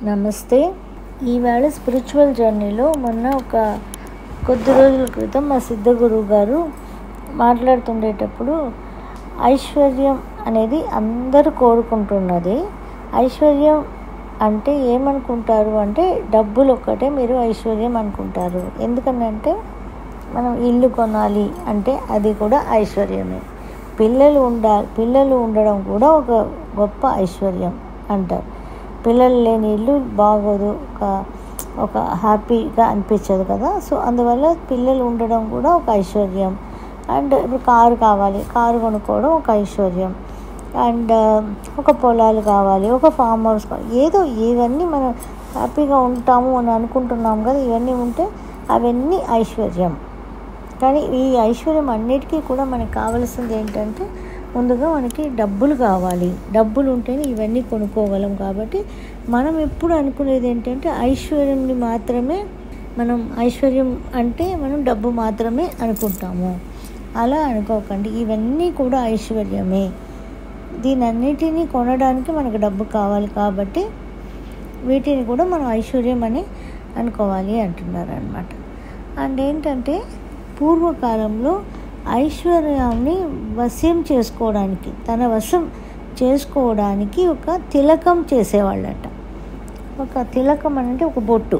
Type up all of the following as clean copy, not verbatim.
నమస్తే. ఈవేళ స్పిరిచువల్ జర్నీలో మొన్న కొద్ది రోజుల క్రితం మా సిద్ధ గురువు గారు మాట్లాడుతుండేటప్పుడు ఐశ్వర్యం అనేది అందరూ కోరుకుంటున్నది. ఐశ్వర్యం అంటే ఏమనుకుంటారు అంటే డబ్బులు ఒక్కటే మీరు ఐశ్వర్యం అనుకుంటారు. ఎందుకనంటే మనం ఇల్లు కొనాలి అంటే అది కూడా ఐశ్వర్యమే. పిల్లలు ఉండడం కూడా ఒక గొప్ప ఐశ్వర్యం అంటారు. పిల్లలు లేని ఇల్లు బాగోదు, ఒక హ్యాపీగా అనిపించదు కదా. సో అందువల్ల పిల్లలు ఉండడం కూడా ఒక ఐశ్వర్యం. అండ్ ఇప్పుడు కారు కావాలి, కారు కొనుక్కోవడం ఒక ఐశ్వర్యం. అండ్ ఒక పొలాలు కావాలి, ఒక ఫామ్ హౌస్ కావాలి, ఏదో ఇవన్నీ మనం హ్యాపీగా ఉంటాము అని అనుకుంటున్నాం కదా. ఇవన్నీ ఉంటే అవన్నీ ఐశ్వర్యం. కానీ ఈ ఐశ్వర్యం అన్నిటికీ కూడా మనకు కావాల్సింది ఏంటంటే ముందుగా మనకి డబ్బులు కావాలి. డబ్బులు ఉంటేనే ఇవన్నీ కొనుక్కోగలం. కాబట్టి మనం ఎప్పుడు అనుకునేది ఏంటంటే ఐశ్వర్యంని మాత్రమే ఐశ్వర్యం అంటే మనం డబ్బు మాత్రమే అనుకుంటాము. అలా అనుకోకండి, ఇవన్నీ కూడా ఐశ్వర్యమే. దీనన్నిటినీ కొనడానికి మనకు డబ్బు కావాలి కాబట్టి వీటిని కూడా మనం ఐశ్వర్యం అని అనుకోవాలి అంటున్నారు అన్నమాట. అండ్ ఏంటంటే పూర్వకాలంలో ఐశ్వర్యాన్ని తన వశం చేసుకోవడానికి ఒక తిలకం చేసేవాళ్ళట. ఒక తిలకం అంటే ఒక బొట్టు,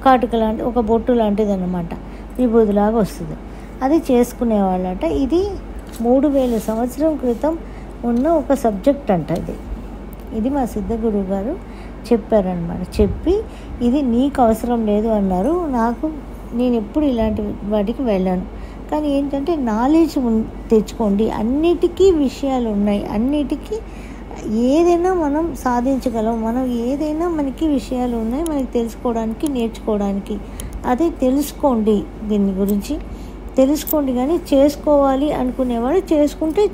కాటుక లాంటి ఒక బొట్టు లాంటిది అన్నమాట, విభూతిలాగా వస్తుంది. అది చేసుకునేవాళ్ళట. ఇది 3000 సంవత్సరం క్రితం ఉన్న ఒక సబ్జెక్ట్ అంట. ఇది మా సిద్ధ గురువు గారు చెప్పారనమాట. చెప్పి ఇది నీకు అవసరం లేదు అన్నారు. నేను ఎప్పుడు ఇలాంటి వాటికి వెళ్ళాను. కానీ ఏంటంటే నాలెడ్జ్ తెచ్చుకోండి. అన్నిటికీ విషయాలు ఉన్నాయి, అన్నిటికీ ఏదైనా మనం సాధించగలం. ఏదైనా మనకి విషయాలు ఉన్నాయి మనకి తెలుసుకోవడానికి, నేర్చుకోవడానికి. అదే తెలుసుకోండి, దీని గురించి తెలుసుకోండి. కానీ చేసుకోవాలి అనుకునేవాడు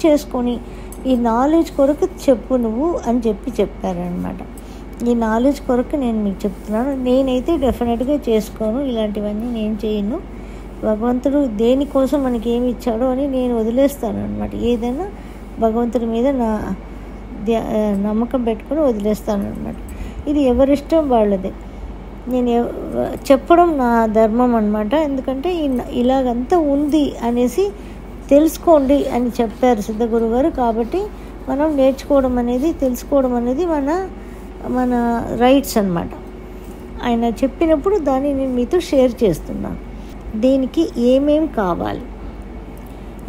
చేసుకొని ఈ నాలెడ్జ్ కొరకు చెప్పు నువ్వు అని చెప్పారనమాట. ఈ నాలెడ్జ్ కొరకు నేను మీకు చెప్తున్నాను. నేనైతే డెఫినెట్గా చేసుకోను, ఇలాంటివన్నీ నేను చేయను. భగవంతుడు దేనికోసం మనకి ఏమి ఇచ్చాడో అని నేను వదిలేస్తాను అనమాట. ఏదైనా భగవంతుడి మీద నా నమ్మకం పెట్టుకొని వదిలేస్తాను అనమాట. ఇది ఎవరిష్టం వాళ్ళదే. నేను చెప్పడం నా ధర్మం అనమాట. ఎందుకంటే ఇలాగంతా ఉంది అనేసి తెలుసుకోండి అని చెప్పారు సిద్ధ గురువు గారు. కాబట్టి మనం నేర్చుకోవడం అనేది, తెలుసుకోవడం అనేది మన రైట్స్ అన్నమాట. ఆయన చెప్పినప్పుడు దాన్ని నేను మీతో షేర్ చేస్తున్నాను. దీనికి ఏమేం కావాలి,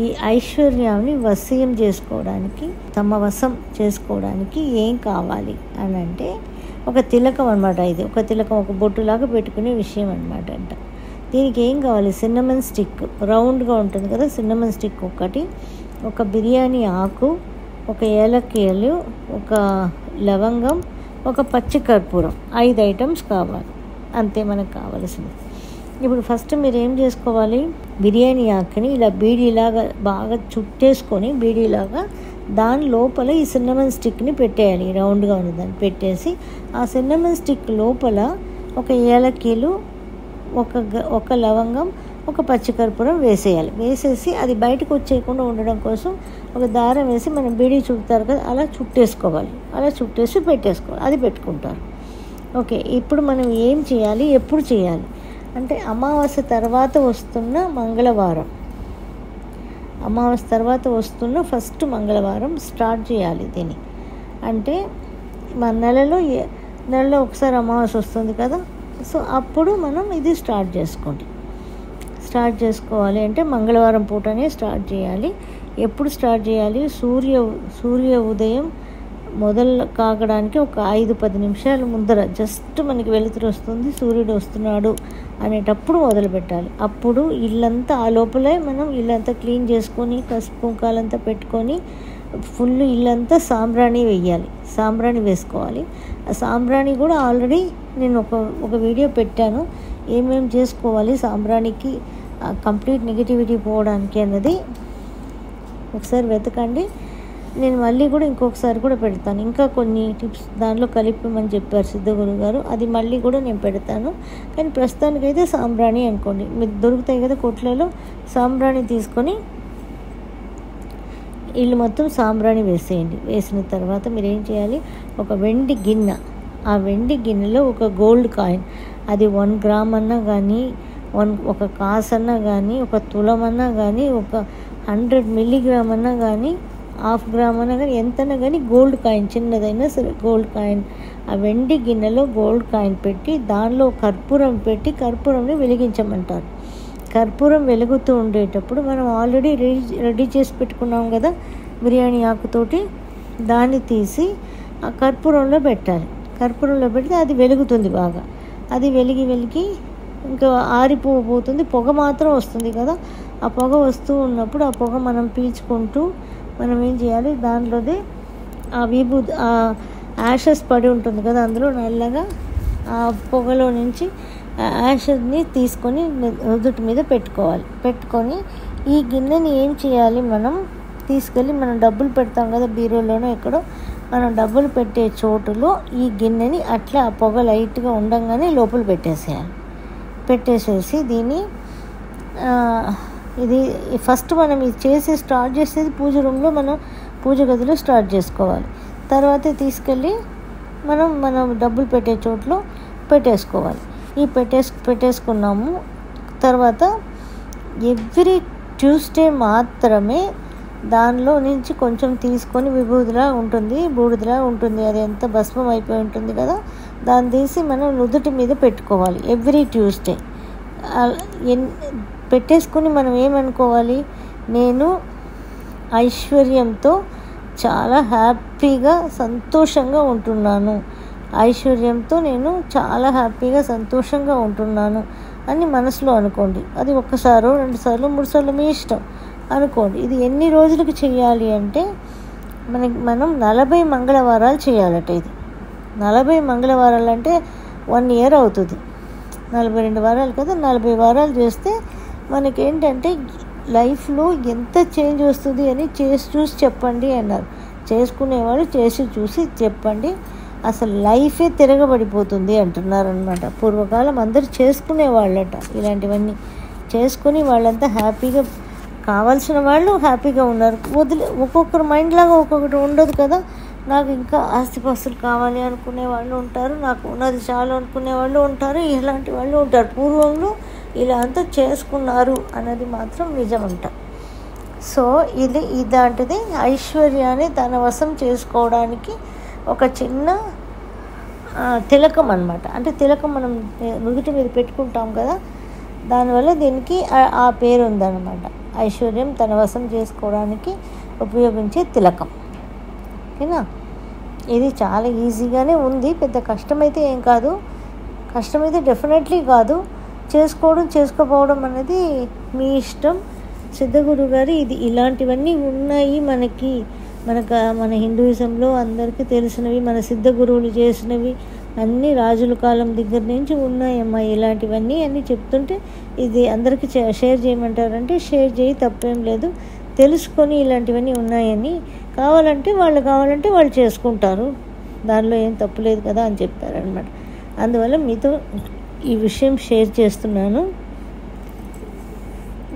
ఈ ఐశ్వర్యాన్ని వశం చేసుకోవడానికి, తమ వశం చేసుకోవడానికి ఏం కావాలి అని అంటే ఒక తిలకం అనమాట. ఇది ఒక తిలకం, ఒక బొట్టులాగా పెట్టుకునే విషయం అనమాట అంట. దీనికి ఏం కావాలి? సిన్నమన్ స్టిక్, రౌండ్గా ఉంటుంది కదా, సిన్నమన్ స్టిక్ ఒకటి, ఒక బిర్యానీ ఆకు, ఒక ఏలక్కాయలు, ఒక లవంగం, ఒక పచ్చి కర్పూరం, 5 ఐటమ్స్ కావాలి. అంతే మనకు కావాల్సింది. ఇప్పుడు ఫస్ట్ మీరు ఏం చేసుకోవాలి? బిర్యానీ ఆకుని ఇలా బీడీలాగా బాగా చుట్టేసుకొని, బీడీలాగా దాని లోపల ఈ సిన్నమన్ స్టిక్ని పెట్టేయాలి. రౌండ్గా ఉంది దాన్ని పెట్టేసి ఆ సిన్నమన్ స్టిక్ లోపల ఒక ఏలక్కీలు, ఒక లవంగం, ఒక పచ్చికర్పూరం వేసేయాలి. వేసేసి అది బయటకు వచ్చేయకుండా ఉండడం కోసం ఒక దారం వేసి మనం బీడీ చుడతారు కదా, అలా చుట్టేసుకోవాలి. అలా చుట్టేసి పెట్టేసుకోవాలి. అది పెట్టుకుంటారు. ఓకే, ఇప్పుడు మనం ఏం చేయాలి, ఎప్పుడు చేయాలి అంటే అమావాస్య తర్వాత వస్తున్న మంగళవారం, అమావాస్య తర్వాత వస్తున్న ఫస్ట్ మంగళవారం స్టార్ట్ చేయాలి దీన్ని. అంటే మన నెలలో ఒకసారి అమావాస్య వస్తుంది కదా. సో అప్పుడు మనం ఇది స్టార్ట్ చేసుకోవాలి. అంటే మంగళవారం పూటనే స్టార్ట్ చేయాలి. ఎప్పుడు స్టార్ట్ చేయాలి? సూర్య ఉదయం మొదలు కాగడానికి ఒక 5-10 నిమిషాల ముందర జస్ట్ మనకి వెలుతురు వస్తుంది, సూర్యుడు వస్తున్నాడు అనేటప్పుడు మొదలు పెట్టాలి. అప్పుడు ఇల్లంతా, ఆ లోపలే మనం ఇల్లంతా క్లీన్ చేసుకొని పసుపు కుంకాలంతా పెట్టుకొని ఫుల్ ఇల్లంతా సాంబ్రాణి వేసుకోవాలి. ఆ సాంబ్రాణి కూడా ఆల్రెడీ నేను ఒక వీడియో పెట్టాను, ఏమేమి చేసుకోవాలి సాంబ్రాణికి కంప్లీట్ నెగిటివిటీ పోవడానికి అన్నది. ఒకసారి వెతకండి. నేను మళ్ళీ కూడా ఇంకొకసారి కూడా పెడతాను. ఇంకా కొన్ని టిప్స్ దానిలో కలిపమని చెప్పారు సిద్ధ గురువు గారు. అది మళ్ళీ కూడా నేను పెడతాను. కానీ ప్రస్తుతానికైతే సాంబ్రాణి అనుకోండి. మీకు దొరుకుతాయి కదా కొట్లలో, సాంబ్రాణి తీసుకొని ఇల్లు మొత్తం సాంబ్రాణి వేసేయండి. వేసిన తర్వాత మీరు ఏం చేయాలి? ఒక వెండి గిన్నె ఆ వెండి గిన్నెలో ఒక గోల్డ్ కాయిన్, అది 1 గ్రామ్ అన్నా కానీ, ఒక కాసు అన్నా కానీ, ఒక తులం అన్నా కానీ, ఒక 100 మిల్లీగ్రామ్ అన్నా కానీ, 1/2 గ్రామ్ అన్నా కానీ, ఎంతన్నా కానీ గోల్డ్ కాయిన్, చిన్నదైనా సరే గోల్డ్ కాయిన్, ఆ వెండి గిన్నెలో గోల్డ్ కాయిన్ పెట్టి దానిలో కర్పూరం పెట్టి కర్పూరంని వెలిగించమంటారు. కర్పూరం వెలుగుతూ ఉండేటప్పుడు మనం ఆల్రెడీ రెడీ చేసి పెట్టుకున్నాం కదా బిర్యానీ ఆకుతోటి, దాన్ని తీసి ఆ కర్పూరంలో పెట్టాలి. కర్పూరంలో పెడితే అది వెలుగుతుంది బాగా. అది వెలిగి ఇంకా ఆరిపోతుంది, పొగ మాత్రం వస్తుంది కదా. ఆ పొగ వస్తూ ఉన్నప్పుడు ఆ పొగ మనం పీల్చుకుంటూ మనం ఏం చేయాలి, దాంట్లోది ఆ విభూది, ఆ యాషెస్ పడి ఉంటుంది కదా అందులో నల్లగా, ఆ పొగలో నుంచి ఆ యాషెస్ని తీసుకొని నుదుటి మీద పెట్టుకొని ఈ గిన్నెని ఏం చేయాలి, మనం తీసుకెళ్ళి మనం డబ్బులు పెడతాం కదా బీరోలోనో ఎక్కడో, మనం డబ్బులు పెట్టే చోటులో ఈ గిన్నెని అట్లా ఆ పొగ లైట్గా ఉండంగానే లోపల పెట్టేసేసి దీన్ని ఇది ఫస్ట్ మనం ఇది స్టార్ట్ చేసేది పూజ రూమ్లో, మనం పూజ గదిలో స్టార్ట్ చేసుకోవాలి. తర్వాత తీసుకెళ్ళి మనం డబ్బులు పెట్టే చోట్లో పెట్టేసుకోవాలి. ఈ పెట్టేసుకున్నాము. తర్వాత ఎవ్రీ ట్యూస్డే మాత్రమే దానిలో నుంచి కొంచెం తీసుకొని విభూదిలా ఉంటుంది, బూడిదలా ఉంటుంది, అది ఎంత భస్మం అయిపోయి ఉంటుంది కదా, దాన్ని తీసి మనం నుదుటి మీద పెట్టుకోవాలి ఎవ్రీ ట్యూస్డే. పెట్టేసుకుని మనం ఏమనుకోవాలి, నేను ఐశ్వర్యంతో చాలా హ్యాపీగా సంతోషంగా ఉంటున్నాను, ఐశ్వర్యంతో నేను చాలా హ్యాపీగా సంతోషంగా ఉంటున్నాను అని మనసులో అనుకోండి. అది 1 సారో 2 సార్లు 3 సార్లు మీ ఇష్టం అనుకోండి. ఇది ఎన్ని రోజులకు చేయాలి అంటే మనం 40 మంగళవారాలు చేయాలట. ఇది 40 మంగళవారాలు అంటే 1 ఇయర్ అవుతుంది. 42 వారాలు కదా, 40 వారాలు చేస్తే మనకేంటంటే లైఫ్లో ఎంత చేంజ్ వస్తుంది అని చేసి చూసి చెప్పండి అన్నారు. చేసుకునేవాళ్ళు చేసి చూసి చెప్పండి, అసలు లైఫే తిరగబడిపోతుంది అంటున్నారనమాట. పూర్వకాలం అందరూ చేసుకునేవాళ్ళట, ఇలాంటివన్నీ చేసుకుని వాళ్ళంతా హ్యాపీగా, కావాల్సిన వాళ్ళు హ్యాపీగా ఉన్నారు. ఒక్కొక్కరు మైండ్ లాగా ఒక్కొక్కటి ఉండదు కదా. నాకు ఇంకా ఆస్తిపాస్తులు కావాలి అనుకునే వాళ్ళు ఉంటారు, నాకు ఉన్నది చాలు అనుకునే వాళ్ళు ఉంటారు, ఇలాంటి వాళ్ళు ఉంటారు. పూర్వంలో ఇలా అంతా చేసుకున్నారు అన్నది మాత్రం నిజమంట. సో ఇలాంటిది ఐశ్వర్యాన్ని తన వశం చేసుకోవడానికి ఒక చిన్న తిలకం అన్నమాట. అంటే తిలకం మనం నుదుటి మీద పెట్టుకుంటాం కదా, దానివల్ల దీనికి ఆ పేరు ఉందన్నమాట. ఐశ్వర్యం తన వశం చేసుకోవడానికి ఉపయోగించే తిలకం. ఓకేనా? ఇది చాలా ఈజీగానే ఉంది, పెద్ద కష్టమైతే ఏం కాదు. కష్టమైతే డెఫినెట్లీ కాదు. చేసుకోకపోవడం అనేది మీ ఇష్టం. సిద్ధగురు గారు ఇలాంటివన్నీ ఉన్నాయి మన హిందూయిజంలో అందరికీ తెలిసినవి, మన సిద్ధ గురువులు చేసినవి అన్నీ రాజుల కాలం దగ్గర నుంచి ఉన్నాయమ్మా. ఇలాంటివన్నీ అన్నీ చెప్తుంటే ఇది అందరికీ షేర్ చేయమంటారంటే షేర్ చేయి, తప్పేం లేదు. తెలుసుకొని ఇలాంటివన్నీ ఉన్నాయని కావాలంటే వాళ్ళు చేసుకుంటారు, దానిలో ఏం తప్పు లేదు కదా అని చెప్తారనమాట. అందువల్ల మీతో ఈ విషయం షేర్ చేస్తున్నాను.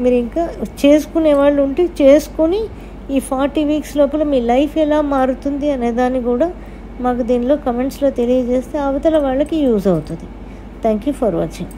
మీరు ఇంకా చేసుకునే వాళ్ళు ఉంటే చేసుకొని ఈ 40 వీక్స్ లోపల మీ లైఫ్ ఎలా మారుతుంది అనేదాన్ని కూడా మాకు దీనిలో కమెంట్స్లో తెలియజేస్తే అవతల వాళ్ళకి యూజ్ అవుతుంది. Thank you for watching.